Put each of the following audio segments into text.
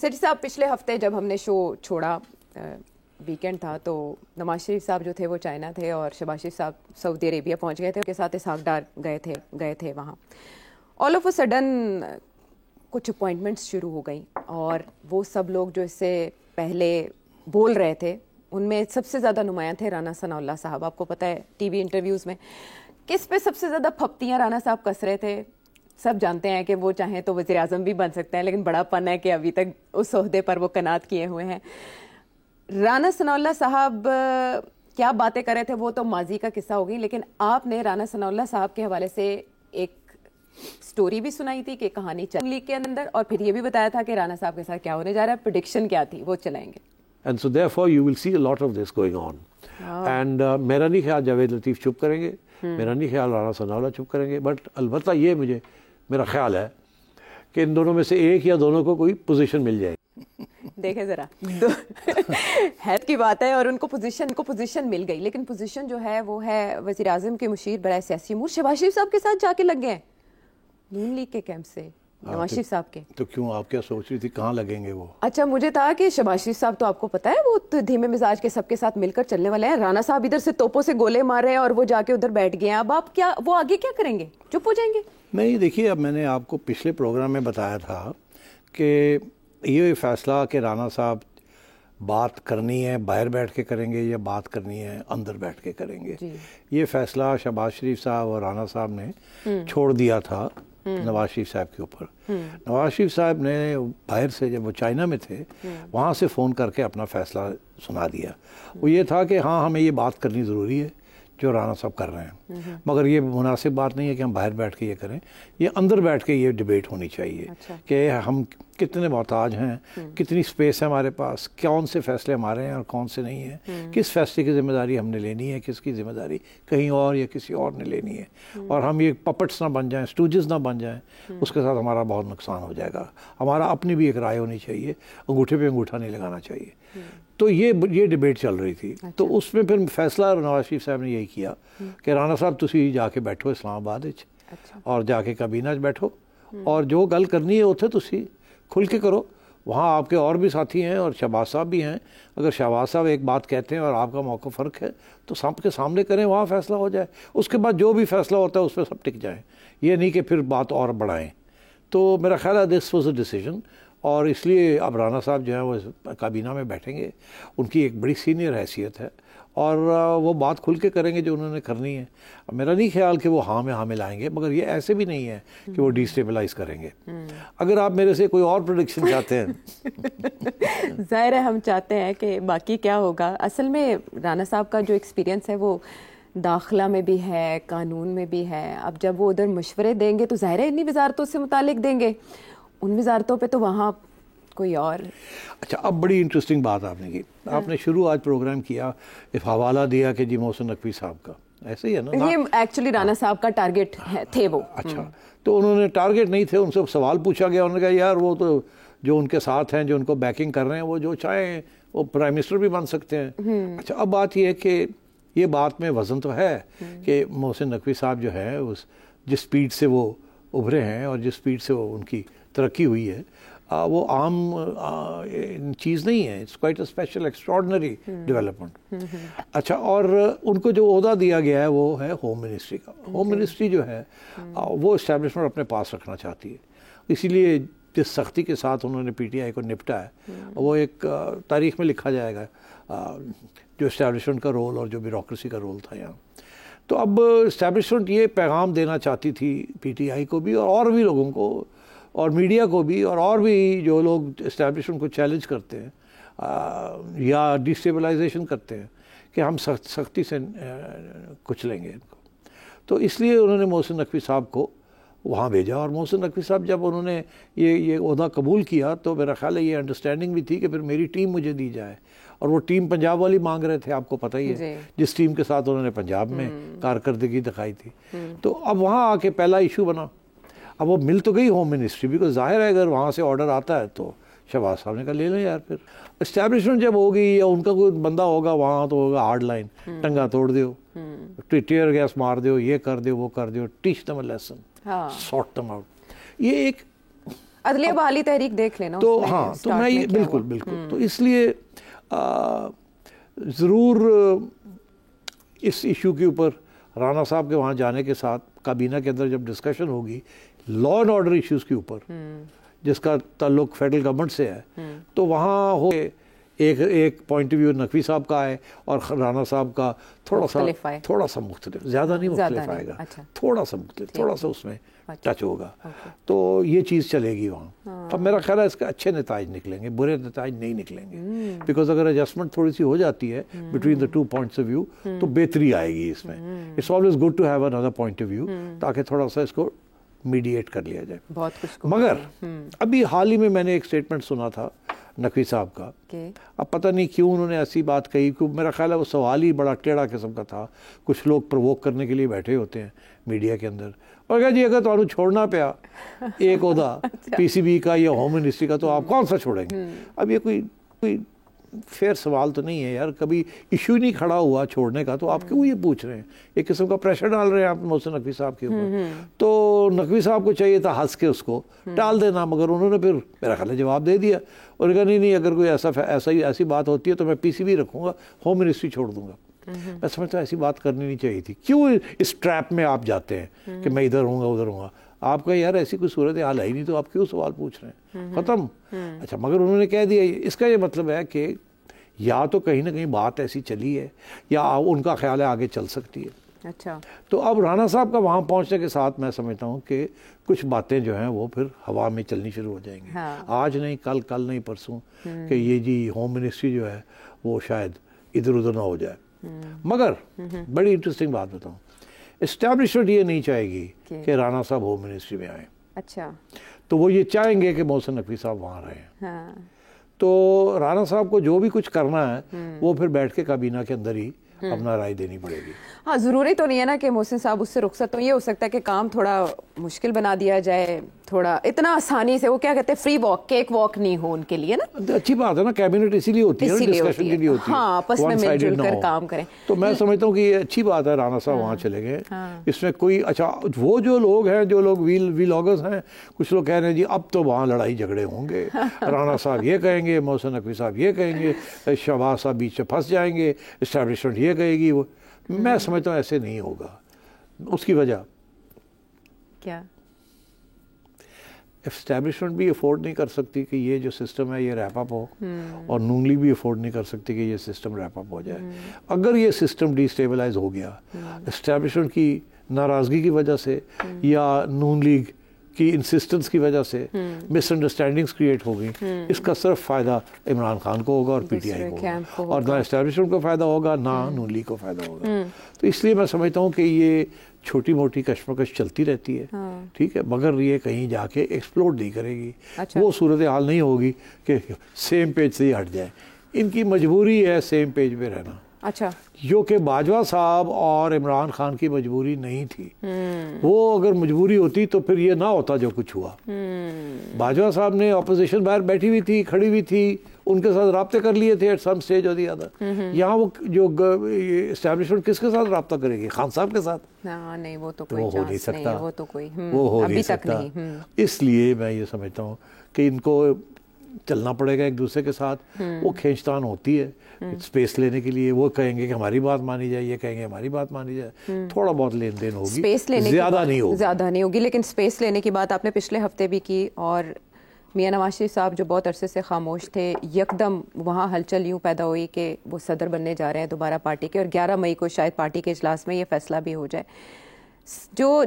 سیٹھی صاحب پچھلے ہفتے جب ہم نے شو چھوڑا ویکینڈ تھا تو نواز شریف صاحب جو تھے وہ چائنا تھے اور شہباز شریف صاحب سعودی عربیہ پہنچ گئے تھے, ان کے ساتھ اسحاق ڈار گئے تھے وہاں. آل آف اے سڈن کچھ اپوائنٹمنٹس شروع ہو گئیں اور وہ سب لوگ جو اس سے پہلے بول رہے تھے ان میں سب سے زیادہ نمایاں تھے رانا ثناء اللہ صاحب. آپ کو پتہ ہے ٹی وی انٹرویوز میں کس پہ سب سے زیادہ پھپتیاں رانا صاحب کس رہے تھے. سب جانتے ہیں کہ وہ چاہیں تو وزیر اعظم بھی بن سکتے ہیں, لیکن بڑا پن ہے کہ ابھی تک اس عہدے پر وہ قناعت کیے ہوئے ہیں. رانا ثناء اللہ صاحب کیا باتیں کر رہے تھے وہ تو ماضی کا قصہ ہوگی, لیکن آپ نے رانا ثناء اللہ صاحب کے حوالے سے ایک سٹوری بھی سنائی تھی کہ کہانی چل لیگ کے اندر, اور پھر یہ بھی بتایا تھا کہ رانا صاحب کے ساتھ کیا ہونے جا رہا ہے, پریڈکشن کیا تھی وہ چلائیں گے. And so therefore you will see a lot of this going on. And میرا نہیں خیال جاوید لطیف چپ کریں گے, میرا نہیں خیال رانا ثناء اللہ چپ کریں گے, بٹ البتہ یہ میرا خیال ہے کہ ان دونوں میں سے ایک یا دونوں کو کوئی پوزیشن مل جائے گی. دیکھیں ذرا حید کی بات ہے, اور ان کو پوزیشن مل گئی, لیکن پوزیشن جو ہے وہ ہے وزیر اعظم کے مشیر برائے سیاسی امور شہباز شریف صاحب کے ساتھ جا کے لگ گئے نون لیگ کے کیمپ سے نواز شریف صاحب کے. تو کیوں آپ کیا سوچ رہی تھی کہاں لگیں گے وہ؟ اچھا مجھے تھا کہ شہباز شریف صاحب تو آپ کو پتہ ہے وہ دھیمے مزاج کے سب کے ساتھ مل کر چلنے والے ہیں, رانا صاحب ادھر سے توپوں سے گولے مار رہے ہیں اور وہ جا کے ادھر بیٹھ گئے ہیں. اب آپ کیا وہ آگے کیا کریں گے, چپ ہو جائیں گے؟ نہیں دیکھیے, اب میں نے آپ کو پچھلے پروگرام میں بتایا تھا کہ یہ فیصلہ کہ رانا صاحب بات کرنی ہے باہر بیٹھ کے کریں گے یا بات کرنی ہے اندر بیٹھ کے کریں گے, یہ فیصلہ شہباز شریف صاحب اور رانا صاحب نے چھوڑ دیا تھا نواز شریف صاحب کے اوپر. نواز شریف صاحب نے باہر سے جب وہ چائنا میں تھے وہاں سے فون کر کے اپنا فیصلہ سنا دیا. وہ یہ تھا کہ ہاں ہمیں یہ بات کرنی ضروری ہے جو رانا صاحب کر رہے ہیں, مگر یہ مناسب بات نہیں ہے کہ ہم باہر بیٹھ کے یہ کریں, یہ اندر بیٹھ کے یہ ڈیبیٹ ہونی چاہیے کہ ہم کتنے محتاج ہیں, کتنی سپیس ہے ہمارے پاس, کون سے فیصلے ہمارے ہیں اور کون سے نہیں ہیں, کس فیصلے کی ذمہ داری ہم نے لینی ہے, کس کی ذمہ داری کہیں اور یا کسی اور نے لینی ہے, اور ہم یہ پپٹس نہ بن جائیں, اسٹوجز نہ بن جائیں, اس کے ساتھ ہمارا بہت نقصان ہو جائے گا. ہمارا اپنی بھی ایک رائے ہونی چاہیے, انگوٹھے پہ انگوٹھا نہیں لگانا چاہیے. تو یہ ڈیبیٹ چل رہی تھی. تو اس میں پھر فیصلہ نواز شریف صاحب نے یہی کیا کہ رانا صاحب تسی جا کے بیٹھو اسلام آباد اور جا کے کابینہ بیٹھو, اور جو گل کرنی ہے اتنے تسی کھل کے کرو. وہاں آپ کے اور بھی ساتھی ہیں اور شہباز صاحب بھی ہیں, اگر شہباز صاحب ایک بات کہتے ہیں اور آپ کا موقع فرق ہے تو سب کے سامنے کریں, وہاں فیصلہ ہو جائے. اس کے بعد جو بھی فیصلہ ہوتا ہے اس پہ سب ٹک جائیں, یہ نہیں کہ پھر بات اور بڑھائیں. تو میرا خیال ہے دس واز اے ڈیسیجن, اور اس لیے اب رانا صاحب جو ہیں وہ کابینہ میں بیٹھیں گے, ان کی ایک بڑی سینئر حیثیت ہے اور وہ بات کھل کے کریں گے جو انہوں نے کرنی ہے. میرا نہیں خیال کہ وہ ہاں میں ہاں ملائیں گے, مگر یہ ایسے بھی نہیں ہے کہ وہ ڈی اسٹیبلائز کریں گے. اگر آپ میرے سے کوئی اور پریڈکشن چاہتے ہیں ظاہر ہے ہم چاہتے ہیں کہ باقی کیا ہوگا. اصل میں رانا صاحب کا جو ایکسپیرینس ہے وہ داخلہ میں بھی ہے, قانون میں بھی ہے. اب جب وہ ادھر مشورے دیں گے تو ظاہر ہے انہی وزارتوں سے متعلق دیں گے, ان وزارتوں پہ تو وہاں کوئی اور. اچھا اب بڑی انٹرسٹنگ بات آپ نے کی, آپ نے شروع آج پروگرام کیا حوالہ دیا کہ جی محسن نقوی صاحب کا, ایسے ہی ہے نا؟ یہ ایکچولی رانا صاحب کا ٹارگیٹ تھے وہ. اچھا تو انہوں نے ٹارگیٹ نہیں تھے, ان سے سوال پوچھا گیا, انہوں نے کہا یار وہ تو جو ان کے ساتھ ہیں جو ان کو بیکنگ کر رہے ہیں وہ جو چاہیں وہ پرائم منسٹر بھی بن سکتے ہیں. اچھا اب بات یہ ہے کہ یہ بات میں وزن تو ہے کہ محسن نقوی صاحب جو ہے جس سپیڈ سے وہ ابھرے ہیں اور جس سپیڈ سے وہ ان کی ترقی ہوئی ہے وہ عام چیز نہیں ہے. It's quite a special extraordinary development. اچھا اور ان کو جو عہدہ دیا گیا ہے وہ ہے ہوم منسٹری کا. ہوم منسٹری جو ہے وہ اسٹیبلشمنٹ اپنے پاس رکھنا چاہتی ہے, اسی لیے جس سختی کے ساتھ انہوں نے پی ٹی آئی کو نپٹا ہے وہ ایک تاریخ میں لکھا جائے گا جو اسٹیبلشمنٹ کا رول اور جو بیوروکریسی کا رول تھا یہاں. تو اب اسٹیبلشمنٹ یہ پیغام دینا چاہتی تھی پی ٹی آئی کو بھی اور بھی لوگوں کو اور میڈیا کو بھی اور بھی جو لوگ اسٹیبلشمنٹ کو چیلنج کرتے ہیں یا ڈیسٹیبلائزیشن کرتے ہیں کہ ہم سختی سے کچلیں گے ان کو. تو اس لیے انہوں نے محسن نقوی صاحب کو وہاں بھیجا, اور محسن نقوی صاحب جب انہوں نے یہ عہدہ قبول کیا تو میرا خیال ہے یہ انڈرسٹینڈنگ بھی تھی کہ پھر میری ٹیم مجھے دی جائے, اور وہ ٹیم پنجاب والی مانگ رہے تھے, آپ کو پتہ ہی ہے جس ٹیم کے ساتھ انہوں نے پنجاب میں کارکردگی دکھائی تھی. تو اب وہاں آ کے پہلا ایشو بنا. اب وہ مل تو گئی ہوم منسٹری, بیکاز ظاہر ہے اگر وہاں سے آرڈر آتا ہے تو شہباز صاحب نے کہا لے لیں یار. پھر اسٹیبلشمنٹ جب ہوگی یا ان کا کوئی بندہ ہوگا وہاں تو ہوگا ہارڈ لائن, ٹنگا توڑ دیو, ٹیئر گیس مار دیو, یہ کر دیو وہ کر دیو, teach them a lesson, sort them out. یہ ایک عدلیہ بحالی تحریک دیکھ لینا. تو ہاں تو میں یہ بالکل تو اس لیے ضرور اس ایشو کے اوپر رانا صاحب کے وہاں جانے کے ساتھ کابینہ کے اندر جب ڈسکشن ہوگی لا اینڈ آرڈر ایشوز کے اوپر جس کا تعلق فیڈرل گورنمنٹ سے ہے تو وہاں ہو ایک پوائنٹ آف ویو نقوی صاحب کا ہے اور رانا صاحب کا تھوڑا سا مختلف, زیادہ نہیں مختلف آئے گا, تھوڑا سا مختلف, تھوڑا سا اس میں ٹچ ہوگا. تو یہ چیز چلے گی وہاں. اب میرا خیال ہے اس کے اچھے نتائج نکلیں گے, برے نتائج نہیں نکلیں گے, بیکاز اگر ایڈجسٹمنٹ تھوڑی سی ہو جاتی ہے between the two points of view تو بہتری آئے گی اس میں. It's always good to have another point of view تاکہ تھوڑا سا اس کو میڈیٹ کر لیا جائے. مگر ابھی حال ہی میں نے ایک اسٹیٹمنٹ سنا تھا نقوی صاحب کا, اب پتہ نہیں کیوں انہوں نے ایسی بات کہی, کیوں میرا خیال ہے وہ سوال ہی بڑا ٹیڑھا قسم کا تھا. کچھ لوگ پرووک کرنے کے لیے بیٹھے ہوتے ہیں میڈیا کے اندر, اور کہا جی اگر تو چھوڑنا پیا ایک عہدہ پی سی بی کا یا ہوم منسٹری کا تو آپ کون سا چھوڑیں گے. اب یہ کوئی فیئر سوال تو نہیں ہے یار, کبھی ایشو نہیں کھڑا ہوا چھوڑنے کا, تو آپ کیوں یہ پوچھ رہے ہیں, ایک قسم کا پریشر ڈال رہے ہیں آپ محسن نقوی صاحب کے اوپر. تو نقوی صاحب کو چاہیے تھا ہنس کے اس کو ٹال دینا, مگر انہوں نے پھر میرا خیال ہے جواب دے دیا اور کہا نہیں اگر کوئی ایسی بات ہوتی ہے تو میں پی سی بی رکھوں گا, ہوم منسٹری چھوڑ دوں گا. میں سمجھتا ہوں ایسی بات کرنی نہیں چاہیے تھی. کیوں اس ٹریپ میں آپ جاتے ہیں کہ میں ادھر ہوں گا ادھر ہوں گا؟ آپ کا یار ایسی کوئی صورت حال ہے ہی نہیں, تو آپ کیوں سوال پوچھ رہے ہیں, ختم. اچھا, مگر انہوں نے کہہ دیا. اس کا یہ مطلب ہے کہ یا تو کہیں نہ کہیں بات ایسی چلی ہے یا ان کا خیال ہے آگے چل سکتی ہے. اچھا, تو اب رانا صاحب کا وہاں پہنچنے کے ساتھ میں سمجھتا ہوں کہ کچھ باتیں جو ہیں وہ پھر ہوا میں چلنی شروع ہو جائیں گی. آج نہیں کل نہیں پرسوں, کہ یہ جی ہوم منسٹری جو ہے وہ شاید ادھر ادھر نہ ہو جائے. مگر بڑی انٹرسٹنگ بات بتاؤں, اسٹیبلشمنٹ یہ نہیں چاہے گی کہ رانا صاحب ہوم منسٹری میں آئیں. اچھا, تو وہ یہ چاہیں گے کہ محسن نقوی صاحب وہاں رہیں. تو رانا صاحب کو جو بھی کچھ کرنا ہے وہ پھر بیٹھ کے کابینہ کے اندر ہی اپنا رائے دینی پڑے گی. ہاں, ضروری تو نہیں ہے نا کہ محسن صاحب اس سے رخصت. تو یہ ہو سکتا ہے کہ کام تھوڑا مشکل بنا دیا جائے, تھوڑا اتنا آسانی سے, وہ کیا کہتے ہیں فری واک, کیک واک نہیں ہو ان کے لیے نا. اچھی بات ہے نا, کیبنٹ اسی لیے ہوتی ہے, ڈسکشن کے لیے ہوتی ہے. ہاں, آپس میں مل جل کر کام کریں. تو میں سمجھتا ہوں کہ یہ اچھی بات ہے رانا صاحب وہاں چلے گئے. اس میں کوئی اچھا, وہ جو لوگ ہیں جو لوگ ویلاگرز ہیں, کچھ لوگ کہہ رہے ہیں جی اب تو وہاں لڑائی جھگڑے ہوں گے, رانا صاحب یہ کہیں گے, محسن نقوی صاحب یہ کہیں گے, شہباز صاحب بیچ میں پھنس جائیں گے, اسٹیبلشمنٹ یہ کہے گی. وہ میں سمجھتا ہوں ایسے نہیں ہوگا. اس کی وجہ کیا, اسٹیبلشمنٹ بھی افورڈ نہیں کر سکتی کہ یہ جو سسٹم ہے یہ ریپ اپ ہو, اور نون لیگ بھی افورڈ نہیں کر سکتی کہ یہ سسٹم ریپ اپ ہو جائے. اگر یہ سسٹم ڈی اسٹیبلائز ہو گیا اسٹیبلشمنٹ کی ناراضگی کی وجہ سے یا نون لیگ کی انسسٹنس کی وجہ سے مس انڈرسٹینڈنگز کریٹ ہو گئی, اس کا صرف فائدہ عمران خان کو ہوگا اور پی ٹی آئی کو ہوگا, اور نہ اسٹیبلشمنٹ کو فائدہ ہوگا نہ نون لیگ کو فائدہ ہوگا. تو اس لیے میں سمجھتا ہوں کہ یہ چھوٹی موٹی کشمکش چلتی رہتی ہے, ٹھیک ہے, مگر یہ کہیں جا کے ایکسپلوڈ نہیں کرے گی. وہ صورتحال نہیں ہوگی کہ سیم پیج سے ہی ہٹ جائے. ان کی مجبوری ہے سیم پیج پہ رہنا. اچھا, جو کہ باجوہ صاحب اور عمران خان کی مجبوری نہیں تھی. وہ اگر مجبوری ہوتی تو پھر یہ نہ ہوتا جو کچھ ہوا. باجوہ صاحب نے اپوزیشن باہر بیٹھی ہوئی تھی, کھڑی ہوئی تھی, ان کے ساتھ رابطے کر لیے تھے ایٹ سم سٹیج اور دی ادر. یہاں وہ جو اسٹیبلشمنٹ کس کے ساتھ رابطہ کرے گی, خان صاحب کے ساتھ؟ نہیں, وہ تو کوئی ہو نہیں سکتا, وہ تو کوئی وہ ہو ابھی نہیں تک سکتا. نہیں. اس لیے میں یہ سمجھتا ہوں کہ ان کو چلنا پڑے گا ایک دوسرے کے ساتھ. وہ کھینچتان ہوتی ہے اسپیس لینے کے لیے, وہ کہیں گے کہ ہماری بات مانی جائے, یہ کہیں گے ہماری بات مانی جائے. تھوڑا بہت لین دین ہوگی, زیادہ نہیں ہوگی. لیکن اسپیس لینے کی بات آپ نے پچھلے ہفتے بھی کی, اور میاں نواز شریف صاحب جو بہت عرصے سے خاموش تھے, یکدم وہاں ہلچل یوں پیدا ہوئی کہ وہ صدر بننے جا رہے ہیں دوبارہ پارٹی کے, اور 11 مئی کو شاید پارٹی کے اجلاس میں یہ فیصلہ بھی ہو جائے.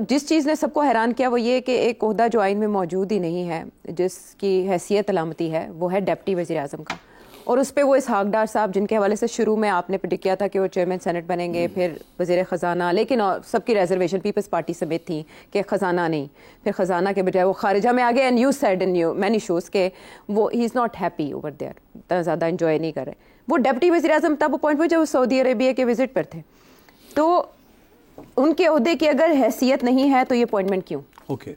جس چیز نے سب کو حیران کیا وہ یہ کہ ایک عہدہ جو آئین میں موجود ہی نہیں ہے, جس کی حیثیت علامتی ہے, وہ ہے ڈپٹی وزیر اعظم کا. اور اس پہ وہ اسحاق ڈار صاحب, جن کے حوالے سے شروع میں آپ نے پریڈکٹ کیا تھا کہ وہ چیئرمین سینٹ بنیں گے, پھر وزیر خزانہ, لیکن سب کی ریزرویشن پیپلز پارٹی سمیت تھیں کہ خزانہ نہیں, پھر خزانہ کے بجائے وہ خارجہ میں آگے. And you said in many shows کہ وہ ہی is not happy over there, اتنا زیادہ انجوائے نہیں کر رہے. وہ ڈپٹی وزیر اعظم تب اپوائنٹ ہوئے جب وہ سعودی عربیہ کے وزٹ پر تھے. تو ان کے عہدے کی اگر حیثیت نہیں ہے تو یہ اپوائنٹمنٹ کیوں؟ اوکے,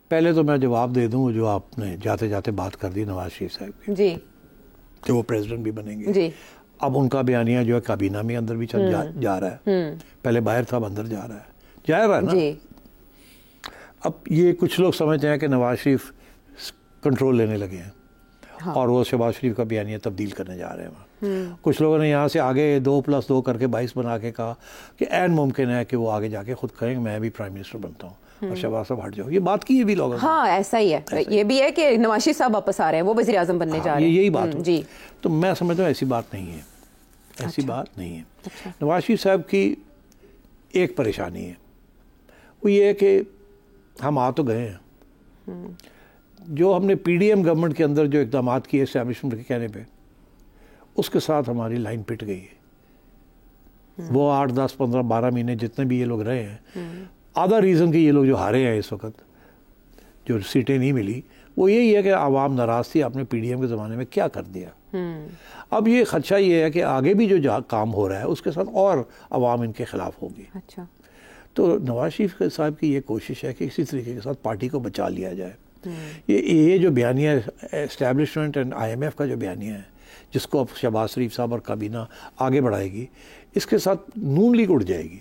پہلے تو میں جواب دے دوں جو آپ نے جاتے جاتے بات کر دی نواز شریف صاحب کی, جی, کہ وہ پریزیڈنٹ بھی بنیں گے. جی, اب ان کا بیانیہ جو ہے کابینہ میں اندر بھی چل جا رہا ہے, پہلے باہر تھا, اب اندر جا رہا ہے نا. اب یہ کچھ لوگ سمجھتے ہیں کہ نواز شریف کنٹرول لینے لگے ہیں, اور وہ شہباز شریف کا بیانیہ تبدیل کرنے جا رہے ہیں وہاں. کچھ لوگوں نے یہاں سے آگے 2+2 کر کے 22 بنا کے کہا کہ عین ممکن ہے کہ وہ آگے جا کے خود کہیں میں بھی پرائم منسٹر بنتا ہوں اور شہباز صاحب ہٹ جاؤ. یہ بات کی بھی لوگوں. ہاں ایسا ہی ہے, یہ بھی ہے کہ نواز شریف صاحب واپس آ رہے ہیں, وہ وزیر اعظم بننے جا رہے ہیں. یہی بات جی. تو میں سمجھتا ہوں ایسی بات نہیں ہے, ایسی بات نہیں ہے. نواز شریف صاحب کی ایک پریشانی ہے, وہ یہ ہے کہ ہم آ تو گئے ہیں, جو ہم نے پی ڈی ایم گورنمنٹ کے اندر جو اقدامات کیے اسٹیبلشمنٹ کے کہنے پہ, اس کے ساتھ ہماری لائن پٹ گئی ہے. وہ 8, 10, 15, 12 مہینے جتنے بھی یہ لوگ رہے ہیں, آدھا ریزن کہ یہ لوگ جو ہارے ہیں اس وقت, جو سیٹیں نہیں ملی, وہ یہی ہے کہ عوام ناراض تھی, آپ نے پی ڈی ایم کے زمانے میں کیا کر دیا. اب یہ خدشہ یہ ہے کہ آگے بھی جو کام ہو رہا ہے اس کے ساتھ اور عوام ان کے خلاف ہوگی. اچھا. تو نواز شریف صاحب کی یہ کوشش ہے کہ اسی طریقے کے ساتھ پارٹی کو بچا لیا جائے. یہ جو بیانیہ establishment and I M F کا جو بیانیہ ہے, جس کو اب شہباز شریف صاحب اور کابینہ آگے بڑھائے گی, اس کے ساتھ نون لیگ اڑ جائے گی.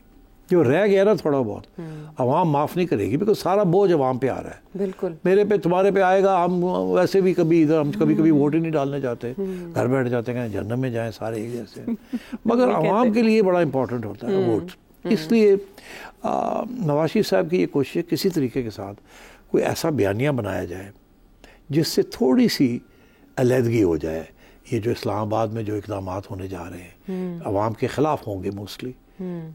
جو رہ گیا نا تھوڑا بہت, عوام معاف نہیں کرے گی, بیکاز سارا بوجھ عوام پہ آ رہا ہے. بالکل. میرے پہ تمہارے پہ آئے گا, ہم ویسے بھی کبھی ادھر ہم کبھی ووٹ ہی نہیں ڈالنے جاتے, گھر بیٹھ جاتے ہیں جہنم میں جائیں سارے ایک جیسے. مگر عوام کے لیے بڑا امپورٹنٹ ہوتا ہے ووٹ. اس لیے نواز شریف صاحب کی یہ کوشش ہے کسی طریقے کے ساتھ کوئی ایسا بیانیہ بنایا جائے جس سے تھوڑی سی علیحدگی ہو جائے. یہ جو اسلام آباد میں جو اقدامات ہونے جا رہے ہیں عوام کے خلاف ہوں گے موسٹلی,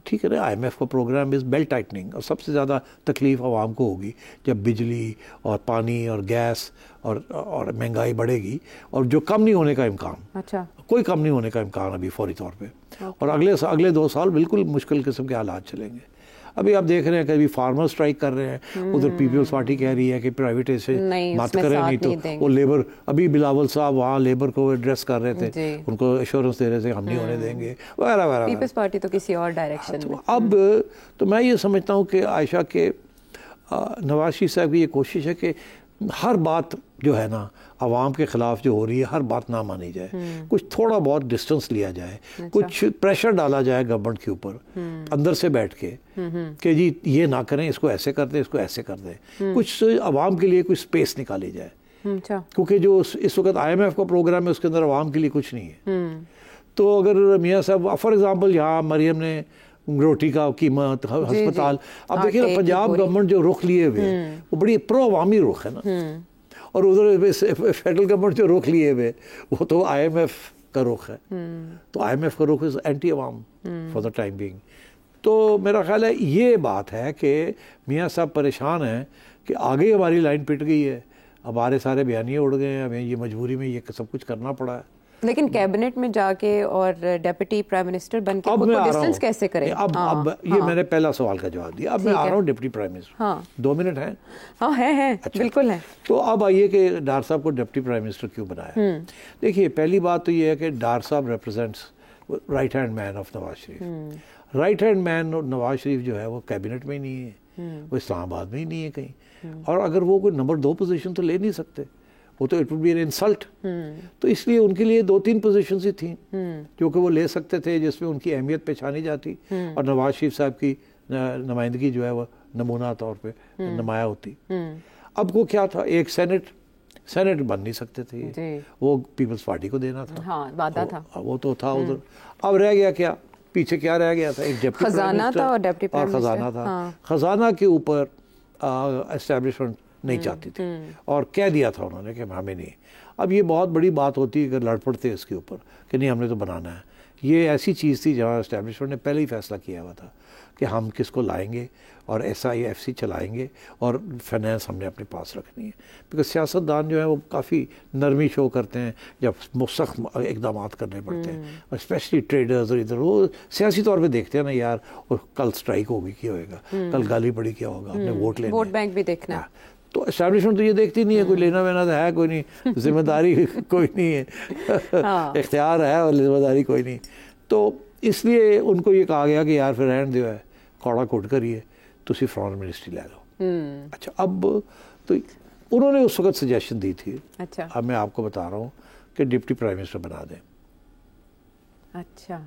ٹھیک ہے نا. آئی ایم ایف کا پروگرام از بیل ٹائٹننگ, اور سب سے زیادہ تکلیف عوام کو ہوگی جب بجلی اور پانی اور گیس اور مہنگائی بڑھے گی, اور جو کم نہیں ہونے کا امکان, اچھا کوئی کم نہیں ہونے کا امکان ابھی فوری طور پہ, اور اگلے 2 سال بالکل مشکل قسم کے حالات چلیں گے. ابھی آپ دیکھ رہے ہیں کہ ابھی فارمر سٹرائک کر رہے ہیں, ادھر پیپلز پارٹی کہہ رہی ہے کہ پرائیویٹائزیشن مت کریں, نہیں تو وہ لیبر, ابھی بلاول صاحب وہاں لیبر کو ایڈریس کر رہے تھے, ان کو ایشورنس دے رہے تھے ہم نہیں ہونے دیں گے وغیرہ وغیرہ. پیپلز پارٹی تو کسی اور ڈائریکشن میں. اب تو میں یہ سمجھتا ہوں کہ عائشہ کے نواز شریف صاحب کی یہ کوشش ہے کہ ہر بات جو ہے نا عوام کے خلاف جو ہو رہی ہے, ہر بات نہ مانی جائے, کچھ تھوڑا بہت ڈسٹنس لیا جائے, کچھ پریشر ڈالا جائے گورنمنٹ کے اوپر اندر سے بیٹھ کے کہ جی یہ نہ کریں, اس کو ایسے کر دیں, اس کو ایسے کر دیں, کچھ عوام کے لیے کچھ اسپیس نکالی جائے. کیونکہ جو اس وقت آئی ایم ایف کا پروگرام ہے اس کے اندر عوام کے لیے کچھ نہیں ہے. تو اگر میاں صاحب فار ایگزامپل یہاں مریم نے روٹی کا قیمت, ہسپتال, اب دیکھیے نا پنجاب گورنمنٹ جو رخ لیے ہوئے وہ بڑی پرو عوامی رخ ہے نا, اور ادھر فیڈرل گورنمنٹ جو رخ لیے ہوئے وہ تو آئی ایم ایف کا رخ ہے. تو آئی ایم ایف کا رخ از اینٹی عوام فار دا ٹائم بینگ. تو میرا خیال ہے یہ بات ہے کہ میاں صاحب پریشان ہیں کہ آگے ہماری لائن پٹ گئی ہے, ہمارے سارے بیانیے اڑ گئے ہیں, ہمیں یہ مجبوری میں یہ سب کچھ کرنا پڑا ہے. لیکن کیبنٹ میں جا کے اور ڈیپٹی پرائم منسٹر بن کے خود کو ڈسٹنس کیسے کریں؟ اب یہ میں نے پہلا سوال کا جواب دیا, اب میں آ رہا ہوں ڈپٹی پرائم منسٹر. 2 منٹ ہیں؟ ہاں ہیں, بالکل ہیں. تو اب آئیے کہ ڈار صاحب کو ڈپٹی پرائم منسٹر کیوں بنایا. دیکھیے پہلی بات تو یہ ہے کہ ڈار صاحب represents right hand man of Nawaz Sharif. Right hand man Nawaz Sharif جو ہے وہ کیبنٹ میں ہی نہیں ہے, وہ اسلام آباد میں ہی نہیں ہے کہیں, اور اگر وہ کوئی نمبر 2 پوزیشن تو لے نہیں سکتے, وہ تو it would be an insult. تو اس لیے ان کے لیے 2-3 پوزیشنز ہی تھیں جو کہ وہ لے سکتے تھے, جس میں ان کی اہمیت پہچانی جاتی اور نواز شریف صاحب کی نمائندگی جو ہے وہ نمونہ طور پہ نمایاں ہوتی. اب وہ کیا تھا, ایک سینٹ بن نہیں سکتے تھے, وہ پیپلز پارٹی کو دینا تھا, وعدہ تھا, وہ تو تھا ادھر. اب رہ گیا کیا, پیچھے کیا رہ گیا تھا, ایک ڈپٹی خزانہ تھا اور ڈپٹی پرائم منسٹر. خزانہ تھا, خزانہ کے اوپر اسٹیبلشمنٹ نہیں چاہتی تھی اور کہہ دیا تھا انہوں نے کہ ہمیں نہیں. اب یہ بہت بڑی بات ہوتی ہے اگر لڑ پڑتے اس کے اوپر کہ نہیں ہم نے تو بنانا ہے. یہ ایسی چیز تھی جہاں اسٹیبلشمنٹ نے پہلے ہی فیصلہ کیا ہوا تھا کہ ہم کس کو لائیں گے اور SIFC چلائیں گے اور فائنینس ہم نے اپنے پاس رکھنی ہے. بیکاز سیاستدان جو ہے وہ کافی نرمی شو کرتے ہیں جب سخت اقدامات کرنے پڑتے ہیں, اور اسپیشلی ٹریڈرز اور ادھر وہ سیاسی طور پہ دیکھتے ہیں نا یار, اور کل سٹرائک ہوگی کیا ہوئے گا, کل گالی پڑی کیا ہوگا, ہم نے ووٹ لینا, ووٹ بینک بھی دیکھنا ہے. تو اسٹیبلشمنٹ تو یہ دیکھتی نہیں ہے, کوئی لینا وینا تو ہے کوئی نہیں, ذمہ داری کوئی نہیں ہے, اختیار ہے اور ذمہ داری کوئی نہیں. تو اس لیے ان کو یہ کہا گیا کہ یار پھر رہن جو ہے کوڑا کوٹ کریے, تسی فارن منسٹری لے لو. اچھا, اب تو انہوں نے اس وقت سجیشن دی تھی, اب میں آپ کو بتا رہا ہوں کہ ڈپٹی پرائم منسٹر بنا دیں. اچھا,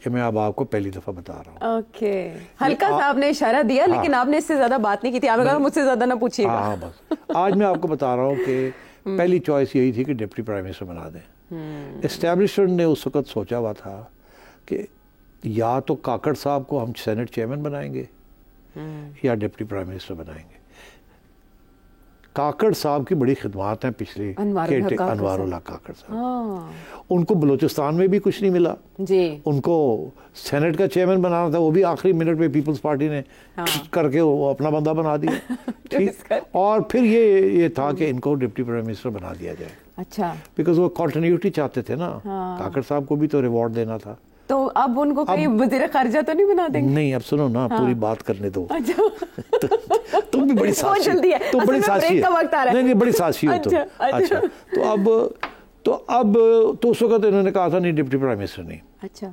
یہ میں اب آپ کو پہلی دفعہ بتا رہا ہوں. اوکے, ہلکا سا آپ نے اشارہ دیا لیکن آپ نے اس سے زیادہ بات نہیں کی تھی, آپ نے کہا مجھ سے زیادہ نہ پوچھیے گا. ہاں بس آج میں آپ کو بتا رہا ہوں کہ پہلی چوائس یہی تھی کہ ڈپٹی پرائم منسٹر بنا دیں. اسٹیبلشمنٹ نے اس وقت سوچا ہوا تھا کہ یا تو کاکڑ صاحب کو ہم سینٹ چیئرمین بنائیں گے یا ڈپٹی پرائم منسٹر بنائیں گے. کاکڑ صاحب کی بڑی خدمات ہیں پچھلے انوار اللہ کاکڑ صاحب. ان کو بلوچستان میں بھی کچھ نہیں ملا جی, ان کو سینٹ کا چیئرمین بنانا تھا, وہ بھی آخری منٹ پہ پیپلز پارٹی نے کر کے وہ اپنا بندہ بنا دیا. ٹھیک, اور پھر یہ تھا کہ ان کو ڈپٹی پرائم منسٹر بنا دیا جائے. اچھا, بیکاز وہ کنٹینیوٹی چاہتے تھے نا, کاکڑ صاحب کو بھی تو ریوارڈ دینا تھا. تو اب ان کو کہیں وزیر خارجہ تو نہیں بنا دیں گے؟ نہیں, اب سنو نا, پوری بات کرنے دو. تم بھی بڑی ساسی, جلدی ہے, تم بڑی ساسی ہے. نہیں بڑی ساسی ہو تم. اچھا, تو اس وقت انہوں نے کہا تھا نہیں ڈپٹی پرائم منسٹر نہیں. اچھا,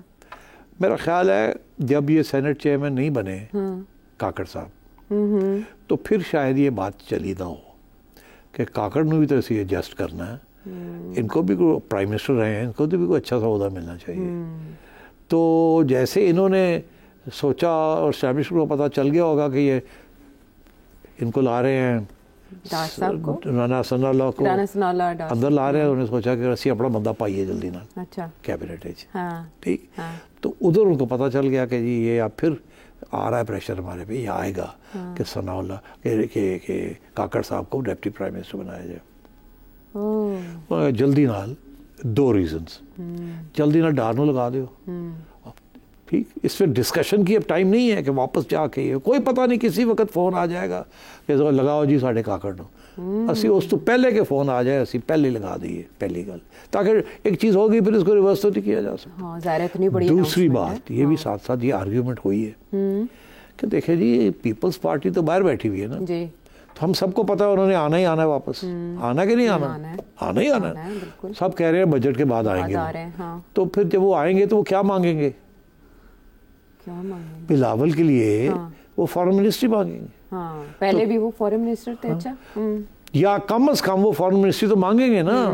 میرا خیال ہے جب یہ سینٹ چیئرمین نہیں بنے کاکڑ صاحب, تو پھر شاید یہ بات چلی نہ ہو کہ کاکڑ نے بھی تو اسے ایڈجسٹ کرنا ہے, ان کو بھی کوئی پرائم منسٹر رہے ہیں, ان کو بھی کوئی اچھا سا عہدہ ملنا چاہیے. تو جیسے انہوں نے سوچا اور اسٹیبلشمنٹ کو پتہ چل گیا ہوگا کہ یہ ان کو لا رہے ہیں رانا ثناء اللہ کو اندر لا رہے ہیں, انہوں نے سوچا کہ اسی اپنا بندہ پائیے جلدی نہ کیبنٹ. ٹھیک, تو ادھر ان کو پتہ چل گیا کہ جی یہ اب پھر آ رہا ہے پریشر ہمارے پہ, یہ آئے گا کہ ثناء اللہ کہ کاکڑ صاحب کو ڈپٹی پرائم منسٹر بنایا جائے. جلدی نال 2 ریزنز, جلدی نہ ڈار نو لگا دیو. ٹھیک, اس پہ ڈسکشن کی اب ٹائم نہیں ہے کہ واپس جا کے کوئی پتہ نہیں کسی وقت فون آ جائے گا کہ لگاؤ جی ساڈے کاکڑ نو. اسی اس تو پہلے کے فون آ جائے اسی پہلے لگا دیے, پہلی گل, تاکہ ایک چیز ہوگی پھر اس کو ریورس تو نہیں کیا جا سکتا. دوسری بات یہ بھی ساتھ ساتھ یہ آرگیومنٹ ہوئی ہے کہ دیکھیں جی پیپلز پارٹی تو باہر بیٹھی ہوئی ہے نا, تو ہم سب کو پتا ہے انہوں نے آنا ہی آنا ہے واپس, آنا کہ نہیں آنا, آنا ہی آنا ہے. سب کہہ رہے ہیں بجٹ کے بعد آئیں گے, تو پھر جب وہ آئیں گے تو وہ کیا مانگیں گے؟ بلاول کے لیے وہ فارن منسٹری مانگیں گے. پہلے بھی وہ فارن منسٹر تھے. اچھا, یا کم از کم وہ فارن منسٹری تو مانگیں گے نا,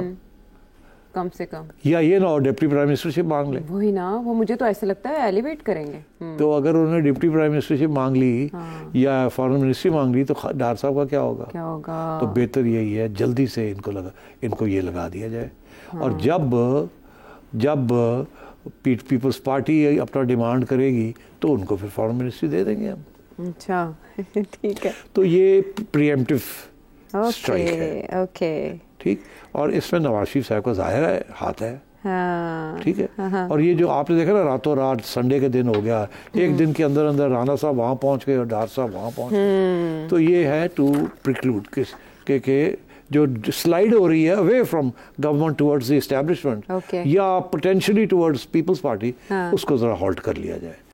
کم سے کم, یا یہ نہ ہو ڈپٹی پرائم منسٹر شپ مانگ لیں. وہی نا, وہ مجھے تو ایسا لگتا ہے ایلیویٹ کریں گے. تو اگر انہوں نے ڈپٹی پرائم منسٹر شپ مانگ لی یا فارن منسٹری مانگ لی تو ڈار صاحب کا کیا ہوگا؟ تو بہتر یہی ہے جلدی سے ان کو یہ لگا دیا جائے. اور جب پیپلز پارٹی اپنا ڈیمانڈ کرے گی تو ان کو پھر فارن منسٹری دے دیں گے ہم. اچھا, ٹھیک ہے. تو یہ پری ایمپٹیو اسٹرائک ہے. اوکے, ٹھیک, اور اس میں نواز شریف صاحب کا ظاہر ہے ہاتھ ہے. ٹھیک ہے, اور یہ جو آپ نے دیکھا نا راتوں رات سنڈے کے دن ہو گیا, ایک دن کے اندر اندر رانا صاحب وہاں پہنچ گئے اور ڈار صاحب وہاں پہنچ گئے. تو یہ ہے ٹو پریکلوڈ کہ جو سلائڈ ہو رہی ہے away from government towards the establishment یا پوٹینشلی ٹورڈز پیپلز پارٹی, اس کو ذرا ہالٹ کر لیا جائے.